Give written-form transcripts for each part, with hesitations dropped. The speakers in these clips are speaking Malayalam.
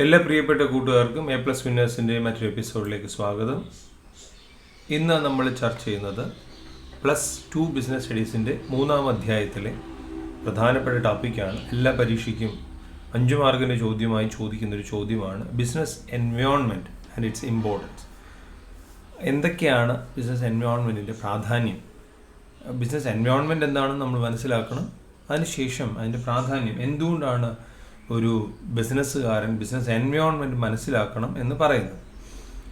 എല്ലാ പ്രിയപ്പെട്ട കൂട്ടുകാർക്കും എ പ്ലസ് വിന്നേഴ്സിൻ്റെ മറ്റൊരു എപ്പിസോഡിലേക്ക് സ്വാഗതം. ഇന്ന് നമ്മൾ ചർച്ച ചെയ്യുന്നത് +2 ബിസിനസ് സ്റ്റഡീസിൻ്റെ 3-ാം അധ്യായത്തിലെ പ്രധാനപ്പെട്ട ടോപ്പിക്കാണ്. എല്ലാ പരീക്ഷയ്ക്കും 5 മാർക്കിൻ്റെ ചോദ്യമായി ചോദിക്കുന്നൊരു ചോദ്യമാണ് business environment and it's importance. എന്തൊക്കെയാണ് ബിസിനസ് എൻവയോൺമെൻറ്റിൻ്റെ പ്രാധാന്യം? ബിസിനസ് എൻവയോൺമെൻറ്റ് എന്താണെന്ന് നമ്മൾ മനസ്സിലാക്കണം. അതിനുശേഷം അതിൻ്റെ പ്രാധാന്യം, എന്തുകൊണ്ടാണ് ഒരു ബിസിനസ്സുകാരൻ ബിസിനസ് എൻവയോൺമെൻറ്റ് മനസ്സിലാക്കണം എന്ന് പറയുന്നത്.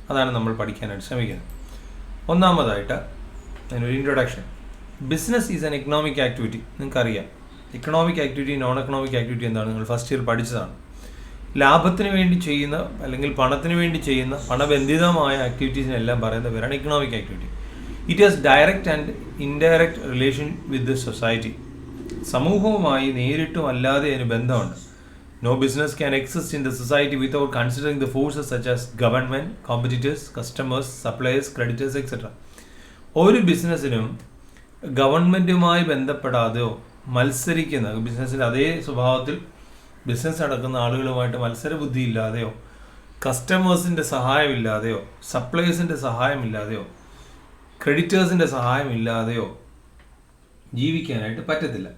അതാണ് നമ്മൾ പഠിക്കാനായിട്ട് ശ്രമിക്കുന്നത്. ഒന്നാമതായിട്ട് അതിനൊരു introduction. Business is an economic activity. നിങ്ങൾക്കറിയാം, economic activity, non economic activity എന്താണ്? നിങ്ങൾ ഫസ്റ്റ് ഇയർ പഠിച്ചതാണ്. ലാഭത്തിന് വേണ്ടി ചെയ്യുന്ന അല്ലെങ്കിൽ പണത്തിന് വേണ്ടി ചെയ്യുന്ന പണബന്ധിതമായ ആക്ടിവിറ്റീസിനെല്ലാം പറയുന്ന പേരാണ് economic activity. It has direct and indirect relation with the society. സമൂഹവുമായി നേരിട്ടും അല്ലാതെ അതിന് ബന്ധമുണ്ട്. No business can exist in the society without considering the forces such as government, competitors, customers, suppliers, creditors, etc. ഒരു ബിസിനസ്സിനും ഗവൺമെൻറ്റുമായി ബന്ധപ്പെടാതെയോ മത്സരിക്കുന്ന ബിസിനസ്സിൻ്റെ അതേ സ്വഭാവത്തിൽ ബിസിനസ് നടക്കുന്ന ആളുകളുമായിട്ട് മത്സരബുദ്ധി ഇല്ലാതെയോ കസ്റ്റമേഴ്സിൻ്റെ സഹായമില്ലാതെയോ സപ്ലയേഴ്സിൻ്റെ സഹായമില്ലാതെയോ ക്രെഡിറ്റേഴ്സിൻ്റെ സഹായമില്ലാതെയോ ജീവിക്കാനായിട്ട് പറ്റത്തില്ല.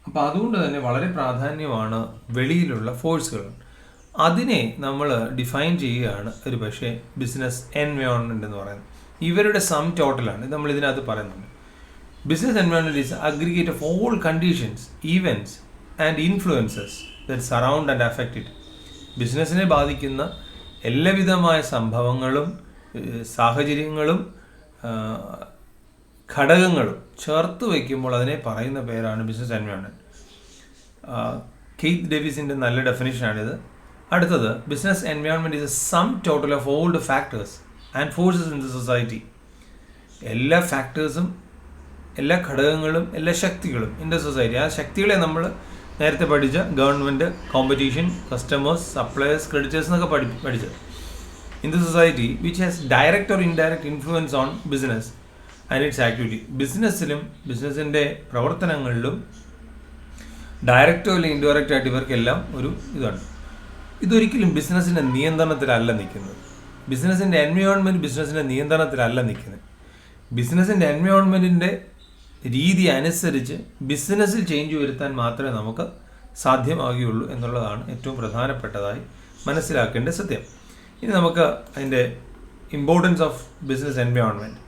അപ്പോൾ അതുകൊണ്ട് തന്നെ വളരെ പ്രാധാന്യമാണ് വെളിയിലുള്ള ഫോഴ്സുകൾ. അതിനെ നമ്മൾ ഡിഫൈൻ ചെയ്യുകയാണ് ഒരു പക്ഷേ ബിസിനസ് എൻവയോൺമെൻറ്റ് എന്ന് പറയുന്നത്. ഇവരുടെ സം ടോട്ടലാണ് നമ്മൾ ഇതിനകത്ത് പറയുന്നത്. Business environment is aggregate of all conditions, events and influences that surround and affect it. ബിസിനസ്സിനെ ബാധിക്കുന്ന എല്ലാവിധമായ സംഭവങ്ങളും സാഹചര്യങ്ങളും ഘടകങ്ങളും ചേർത്ത് വയ്ക്കുമ്പോൾ അതിനെ പറയുന്ന പേരാണ് ബിസിനസ് എൻവയോൺമെൻറ്റ്. കെയ്ത്ത് ഡേവിസിൻ്റെ നല്ല ഡെഫിനിഷനാണിത്. അടുത്തത്, business environment is A sum total of all the factors and forces in the society. എല്ലാ ഫാക്ടേഴ്സും, എല്ലാ ഘടകങ്ങളും, എല്ലാ ശക്തികളും ഇൻ ദ സൊസൈറ്റി. ആ ശക്തികളെ നമ്മൾ നേരത്തെ പഠിച്ച government, competition, customers, suppliers, creditors എന്നൊക്കെ പഠിച്ചത്. In the society which has direct or indirect influence on business and its activity. ബിസിനസ്സിലും ബിസിനസ്സിൻ്റെ പ്രവർത്തനങ്ങളിലും ഡയറക്റ്റോ അല്ലെങ്കിൽ ഇൻഡയറക്റ്റ് ആയിട്ട് ഇവർക്കെല്ലാം ഒരു ഇതാണ്. ഇതൊരിക്കലും ബിസിനസ്സിൻ്റെ നിയന്ത്രണത്തിലല്ല നിൽക്കുന്നത്. ബിസിനസ്സിൻ്റെ എൻവയോൺമെൻറ്റ് ബിസിനസ്സിൻ്റെ നിയന്ത്രണത്തിലല്ല നിൽക്കുന്നത്. ബിസിനസ്സിൻ്റെ എൻവയോൺമെൻറ്റിൻ്റെ രീതി അനുസരിച്ച് ബിസിനസ്സിൽ ചേഞ്ച് വരുത്താൻ മാത്രമേ നമുക്ക് സാധ്യമാകുകയുള്ളൂ എന്നുള്ളതാണ് ഏറ്റവും പ്രധാനപ്പെട്ടതായി മനസ്സിലാക്കേണ്ട സത്യം. ഇനി നമുക്ക് അതിൻ്റെ importance of business environment.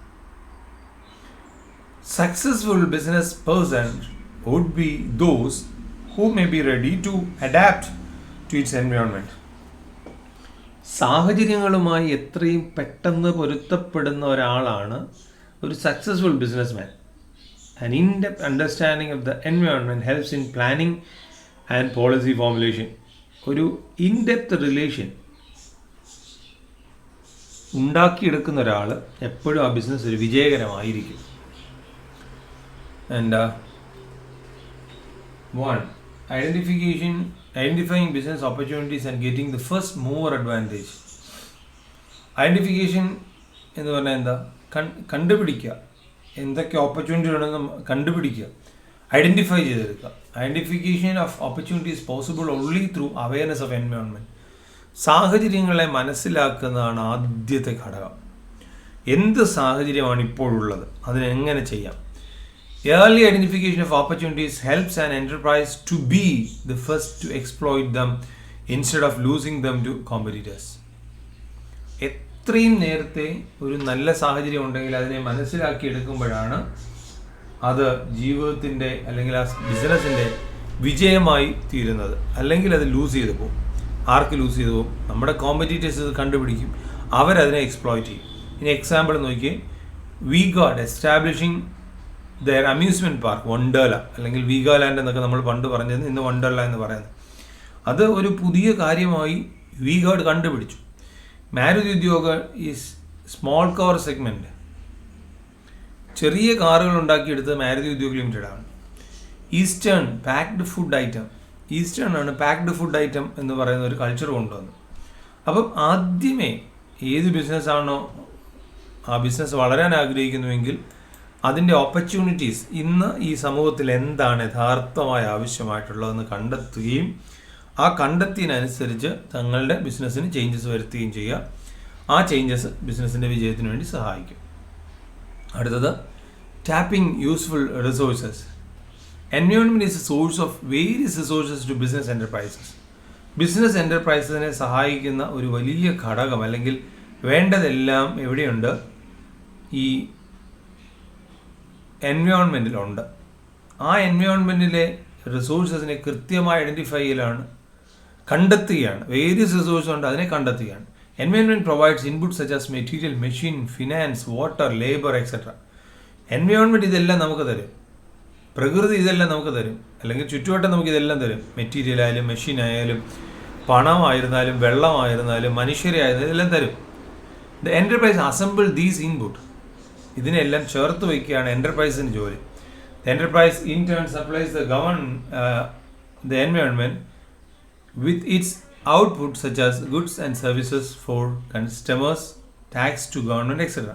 Successful business persons would be those who may be ready to adapt to its environment. സാഹചര്യങ്ങളുമായി എത്രയും പെട്ടെന്ന് പൊരുത്തപ്പെടുന്ന ഒരാളാണ് ഒരു successful businessman. An in-depth understanding of the environment helps in planning and policy formulation. ഒരു in-depth relation ഉണ്ടാക്കിയെടുക്കുന്ന ഒരാൾ എപ്പോഴും ആ ബിസിനസ് ഒരു വിജയകരമായിരിക്കും. And one, identifying business opportunities and getting the first mover advantage. Identification എന്ന് പറഞ്ഞാൽ എന്താ? കണ്ടുപിടിക്കുക, എന്തൊക്കെ ഓപ്പർച്യൂണിറ്റി ഉണ്ടെന്ന് കണ്ടുപിടിക്കുക, ഐഡൻറ്റിഫൈ ചെയ്തെടുക്കുക. Identification of opportunity is possible only through awareness of environment. സാഹചര്യങ്ങളെ മനസ്സിലാക്കുന്നതാണ് ആദ്യത്തെ ഘടകം. എന്ത് സാഹചര്യമാണ് ഇപ്പോഴുള്ളത്, അതിനെങ്ങനെ ചെയ്യാം? Early identification of opportunities helps an enterprise to be the first to exploit them instead of losing them to competitors. എത്രയും നേരത്തെ ഒരു നല്ല സാഹചര്യം ഉണ്ടെങ്കിൽ അതിനെ മനസ്സിലാക്കിയെടുക്കുമ്പോഴാണ് അത് ജീവിതത്തിൻ്റെ അല്ലെങ്കിൽ ആ ബിസിനസ്സിൻ്റെ വിജയമായി തീരുന്നത്. അല്ലെങ്കിൽ അത് ലൂസ് ചെയ്ത് പോകും. ആർക്ക് ലൂസ് ചെയ്ത് പോകും? നമ്മുടെ കോമ്പറ്റീറ്റേഴ്സ് ഇത് കണ്ടുപിടിക്കും, അവരതിനെ എക്സ്പ്ലോയിറ്റ് ചെയ്യും. ഇനി എക്സാമ്പിൾ നോക്കിയേ, V-Guard establishing there amusement park Wonderla, അല്ലെങ്കിൽ വീഗാലാൻഡ് എന്നൊക്കെ നമ്മൾ പണ്ട് പറഞ്ഞത് ഇന്ന് വണ്ടർല എന്ന് പറയുന്നത്. അത് ഒരു പുതിയ കാര്യമായി V-Guard കണ്ടുപിടിച്ചു. മാരുതി ഉദ്യോഗ ഈസ് സ്മോൾ കാർ സെഗ്മെൻറ്റ്, ചെറിയ കാറുകൾ ഉണ്ടാക്കിയെടുത്ത് മാരുതി ഉദ്योग ലിമിറ്റഡ് ആണ്. Eastern packed food item, eastern ആണ് പാക്ഡ് ഫുഡ് ഐറ്റം എന്ന് പറയുന്ന ഒരു കൾച്ചർ കൊണ്ടുവന്നു. അപ്പം ആദ്യമേ ഏത് ബിസിനസ്സാണോ ആ ബിസിനസ് വളരാൻ ആഗ്രഹിക്കുന്നുവെങ്കിൽ അതിൻ്റെ ഓപ്പർച്യൂണിറ്റീസ് ഇന്ന് ഈ സമൂഹത്തിൽ എന്താണ് യഥാർത്ഥമായി ആവശ്യമായിട്ടുള്ളതെന്ന് കണ്ടെത്തുകയും ആ കണ്ടെത്തിയതിനനുസരിച്ച് തങ്ങളുടെ ബിസിനസ്സിന് ചേഞ്ചസ് വരുത്തുകയും ചെയ്യുക. ആ ചേഞ്ചസ് ബിസിനസ്സിൻ്റെ വിജയത്തിന് വേണ്ടി സഹായിക്കും. അടുത്തത് tapping useful resources. Environment is a source of various resources to business enterprises. Business എൻ്റർപ്രൈസസിനെ സഹായിക്കുന്ന ഒരു വലിയ ഘടകം അല്ലെങ്കിൽ വേണ്ടതെല്ലാം എവിടെയുണ്ട്? ഈ എൻവയോൺമെൻറ്റിലുണ്ട്. ആ എൻവയോൺമെൻറ്റിലെ റിസോഴ്സസിനെ കൃത്യമായി ഐഡൻറ്റിഫൈ ചെയ്യലാണ്, കണ്ടെത്തുകയാണ്. വേരിയസ് റിസോഴ്സ് ഉണ്ട്, അതിനെ കണ്ടെത്തുകയാണ്. Environment provides input such as material, machine, finance, water, labour etcetera. Environment ഇതെല്ലാം നമുക്ക് തരും. പ്രകൃതി ഇതെല്ലാം നമുക്ക് തരും, അല്ലെങ്കിൽ ചുറ്റുവട്ടം നമുക്ക് ഇതെല്ലാം തരും. മെറ്റീരിയൽ ആയാലും, മെഷീൻ ആയാലും, പണമായിരുന്നാലും, വെള്ളമായിരുന്നാലും, മനുഷ്യരായിരുന്നാലും ഇതെല്ലാം തരും. The enterprise assemble these input. ഇതിനെല്ലാം ചേർത്ത് വയ്ക്കുകയാണ് എൻ്റർപ്രൈസിന് ജോലി. The enterprise in turn supplies the environment with its output such as goods and services for customers, tax to government etcetera.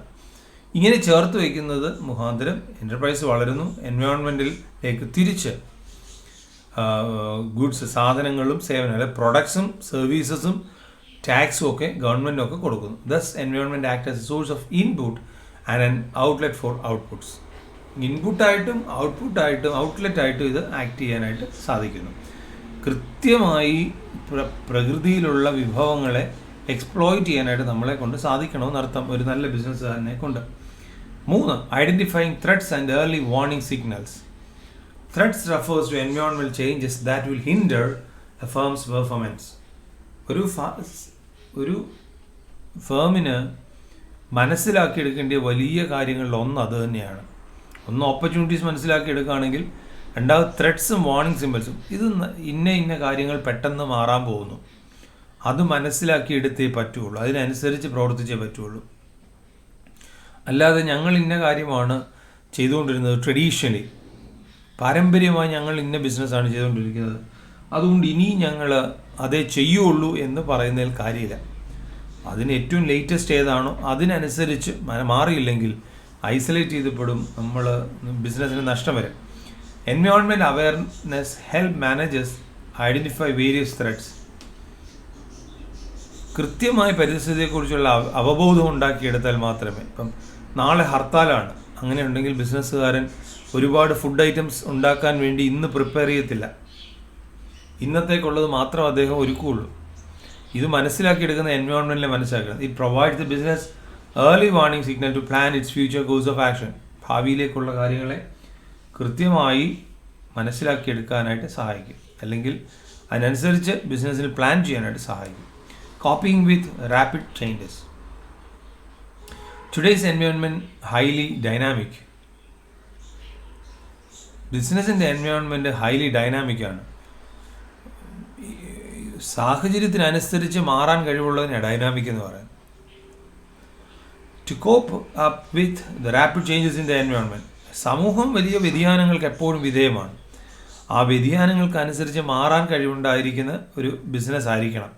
ഇങ്ങനെ ചേർത്ത് വയ്ക്കുന്നത് മുഖാന്തരം എൻ്റർപ്രൈസ് വളരുന്നു. എൻവയോൺമെൻറ്റിലേക്ക് തിരിച്ച് ഗുഡ്സ്, സാധനങ്ങളും സേവനങ്ങളും, പ്രൊഡക്ട്സും സർവീസസും ടാക്സും ഒക്കെ ഗവൺമെൻറ്റും ഒക്കെ കൊടുക്കുന്നു. Thus environment act as a source of input and an outlet for outputs. ഇൻപുട്ടായിട്ടും ഔട്ട്ലെറ്റായിട്ടും ഇത് ആക്ട് ചെയ്യാനായിട്ട് സാധിക്കുന്നു. കൃത്യമായി പ്രകൃതിയിലുള്ള വിഭവങ്ങളെ എക്സ്പ്ലോയിറ്റ് ചെയ്യാനായിട്ട് നമ്മളെ കൊണ്ട് സാധിക്കണമെന്നർത്ഥം ഒരു നല്ല ബിസിനസ്സുകാരനെ കൊണ്ട്. 3. Identifying threats and early warning signals. Threats refers to environmental changes that will hinder a firm's performance. ഒരു ഫേമിന് മനസ്സിലാക്കിയെടുക്കേണ്ട വലിയ കാര്യങ്ങളിൽ ഒന്ന് അത് തന്നെയാണ്. ഒന്ന് ഓപ്പർച്യൂണിറ്റീസ് മനസ്സിലാക്കിയെടുക്കുകയാണെങ്കിൽ, രണ്ടാമത് ത്രെറ്റ്സും വാർണിംഗ് സിമ്പിൾസും. ഇത് ഇന്ന കാര്യങ്ങൾ പെട്ടെന്ന് മാറാൻ പോകുന്നു, അത് മനസ്സിലാക്കിയെടുത്തേ പറ്റുള്ളൂ, അതിനനുസരിച്ച് പ്രവർത്തിച്ചേ പറ്റുള്ളൂ. അല്ലാതെ ഞങ്ങൾ ഇന്ന കാര്യമാണ് ചെയ്തുകൊണ്ടിരുന്നത്, ട്രഡീഷണലി പാരമ്പര്യമായി ഞങ്ങൾ ഇന്ന ബിസിനസ്സാണ് ചെയ്തുകൊണ്ടിരിക്കുന്നത്, അതുകൊണ്ട് ഇനി ഞങ്ങൾ അതേ ചെയ്യുള്ളൂ എന്ന് പറയുന്നതിൽ കാര്യമില്ല. അതിന് ഏറ്റവും ലേറ്റസ്റ്റ് ഏതാണോ അതിനനുസരിച്ച് മാറിയില്ലെങ്കിൽ ഐസൊലേറ്റ് ചെയ്തപ്പെടും, നമ്മൾ ബിസിനസ്സിന് നഷ്ടം വരും. Environment awareness help managers identify various threats. കൃത്യമായി പരിസ്ഥിതിയെക്കുറിച്ചുള്ള അവബോധം ഉണ്ടാക്കിയെടുത്താൽ മാത്രമേ, ഇപ്പം നാളെ ഹർത്താലാണ്, അങ്ങനെ ഉണ്ടെങ്കിൽ ബിസിനസ്സുകാരൻ ഒരുപാട് ഫുഡ് ഐറ്റംസ് ഉണ്ടാക്കാൻ വേണ്ടി ഇന്ന് പ്രിപ്പയർ ചെയ്യത്തില്ല, ഇന്നത്തേക്കുള്ളത് മാത്രം അദ്ദേഹം ഒരുക്കുകയുള്ളൂ. ഇത് മനസ്സിലാക്കിയെടുക്കുന്ന എൻവയോൺമെൻറ്റിനെ മനസ്സിലാക്കണം. It provides the business early warning signal to plan its future course of action. ഭാവിയിലേക്കുള്ള കാര്യങ്ങളെ കൃത്യമായി മനസ്സിലാക്കിയെടുക്കാനായിട്ട് സഹായിക്കും, അല്ലെങ്കിൽ അതിനനുസരിച്ച് ബിസിനസ്സിന് പ്ലാൻ ചെയ്യാനായിട്ട് സഹായിക്കും. Coping with rapid changes. Today's environment highly dynamic. ബിസിനസ്സിൻ്റെ എൻവയോൺമെൻറ്റ് ഹൈലി ഡൈനാമിക് ആണ്. സാഹചര്യത്തിനനുസരിച്ച് മാറാൻ കഴിവുള്ളതിനെ ഡൈനാമിക് എന്ന് പറയാം. To cope up with the rapid changes in the environment. സമൂഹം വലിയ വ്യതിയാനങ്ങൾക്ക് എപ്പോഴും വിധേയമാണ്. ആ വ്യതിയാനങ്ങൾക്കനുസരിച്ച് മാറാൻ കഴിവുണ്ടായിരിക്കുന്ന ഒരു ബിസിനസ് ആയിരിക്കണം.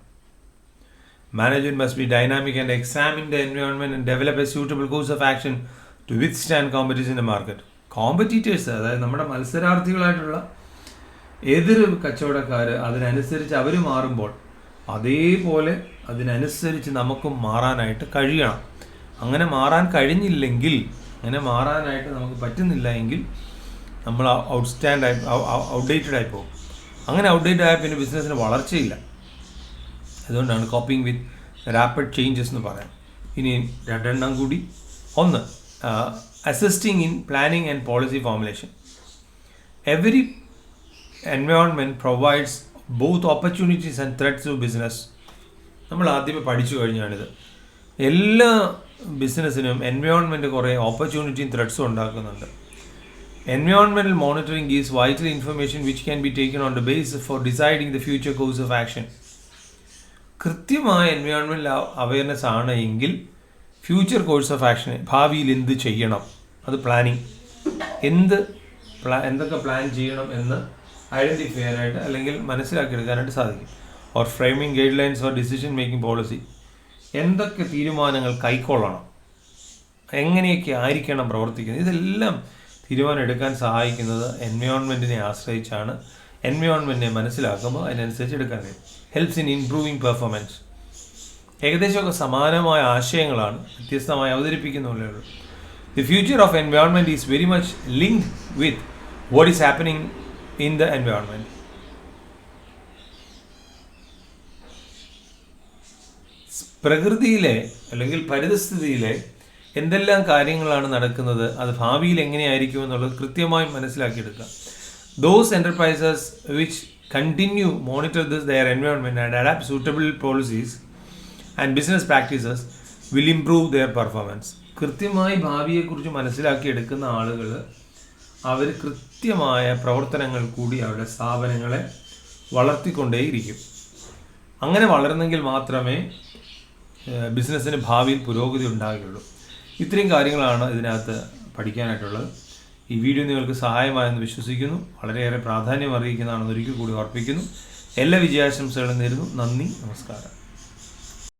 Management must be dynamic and examine the environment and develop a suitable course of action to withstand competition in the market. Competitors, അതായത് നമ്മുടെ മത്സരാർത്ഥികളായിട്ടുള്ള എതിർ കച്ചവടക്കാർ, അതിനനുസരിച്ച് അവർ മാറുമ്പോൾ അതേപോലെ അതിനനുസരിച്ച് നമുക്കും മാറാനായിട്ട് കഴിയണം. അങ്ങനെ മാറാൻ കഴിഞ്ഞില്ലെങ്കിൽ, അങ്ങനെ മാറാനായിട്ട് നമുക്ക് പറ്റുന്നില്ല എങ്കിൽ നമ്മൾ ഔട്ട്ഡേറ്റഡ് ആയി പോകും. അങ്ങനെ ഔട്ട്ഡേറ്റഡ് ആയ പിന്നെ ബിസിനസ്സിന് വളർച്ചയില്ല. അതുകൊണ്ടാണ് കോപ്പിംഗ് വിത്ത് റാപ്പിഡ് ചേഞ്ചസ് എന്ന് പറയാം. ഇനി രണ്ടെണ്ണം കൂടി. ഒന്ന്, assisting in planning and policy formulation. Every environment provides both opportunities and threats to business. നമ്മൾ ആദ്യമേ പഠിച്ചു കഴിഞ്ഞാണിത്. എല്ലാ ബിസിനസ്സിനും എൻവയോൺമെൻറ്റ് കുറേ ഓപ്പർച്യൂണിറ്റിയും ത്രെറ്റ്സും ഉണ്ടാക്കുന്നുണ്ട്. Environmental monitoring is vital information which can be taken on the base for deciding the future course of action. കൃത്യമായ എൻവയോൺമെൻറ്റൽ അവയർനെസ് ആണ് എങ്കിൽ ഫ്യൂച്ചർ കോഴ്സ് ഓഫ് ആക്ഷൻ, ഭാവിയിൽ എന്ത് ചെയ്യണം, അത് പ്ലാനിങ്, എന്തൊക്കെ പ്ലാൻ ചെയ്യണം എന്ന് ഐഡൻറ്റിഫൈ ചെയ്യാനായിട്ട് അല്ലെങ്കിൽ മനസ്സിലാക്കിയെടുക്കാനായിട്ട് സാധിക്കും. Or framing guide lines or decision making policy. എന്തൊക്കെ തീരുമാനങ്ങൾ കൈക്കൊള്ളണം, എങ്ങനെയൊക്കെ ആയിരിക്കണം പ്രവർത്തിക്കുന്നത്, ഇതെല്ലാം തീരുമാനം എടുക്കാൻ സഹായിക്കുന്നത് എൻവയോൺമെൻറ്റിനെ ആശ്രയിച്ചാണ്. എൻവയോൺമെൻറ്റിനെ മനസ്സിലാക്കുമ്പോൾ അതിനനുസരിച്ച് എടുക്കാൻ കഴിയും. Helps in improving performance. ഏകദേശമൊക്കെ സമാനമായ ആശയങ്ങളാണ് വ്യത്യസ്തമായി അവതരിപ്പിക്കുന്നുള്ളേ ഉള്ളൂ. The future of environment is very much linked with what is happening in the environment. പ്രകൃതിയിലെ അല്ലെങ്കിൽ പരിതസ്ഥിതിയിലെ എന്തെല്ലാം കാര്യങ്ങളാണ് നടക്കുന്നത്, അത് ഭാവിയിൽ എങ്ങനെയായിരിക്കും എന്നുള്ളത് കൃത്യമായി മനസ്സിലാക്കിയെടുക്കുക. Those enterprises which continue monitor their environment and adapt suitable policies and business practices will improve their performance. കൃത്യമായി ഭാവിയെക്കുറിച്ച് മനസ്സിലാക്കിയെടുക്കുന്ന ആളുകൾ അവർ കൃത്യമായ പ്രവർത്തനങ്ങൾ കൂടി അവരുടെ സ്ഥാപനങ്ങളെ വളർത്തിക്കൊണ്ടേയിരിക്കും. അങ്ങനെ വളർന്നെങ്കിൽ മാത്രമേ ബിസിനസ്സിന് ഭാവിയിൽ പുരോഗതി ഉണ്ടാകുകയുള്ളൂ. ഇത്രയും കാര്യങ്ങളാണ് ഇതിനകത്ത് പഠിക്കാനായിട്ടുള്ളത്. ഈ വീഡിയോ നിങ്ങൾക്ക് സഹായമായെന്ന് വിശ്വസിക്കുന്നു. വളരെയേറെ പ്രാധാന്യം അറിയിക്കുന്നതാണെന്ന് ഒരിക്കൽ കൂടി ഓർപ്പിക്കുന്നു. എല്ലാ വിജയാശംസകളും നേരുന്നു. നന്ദി, നമസ്കാരം.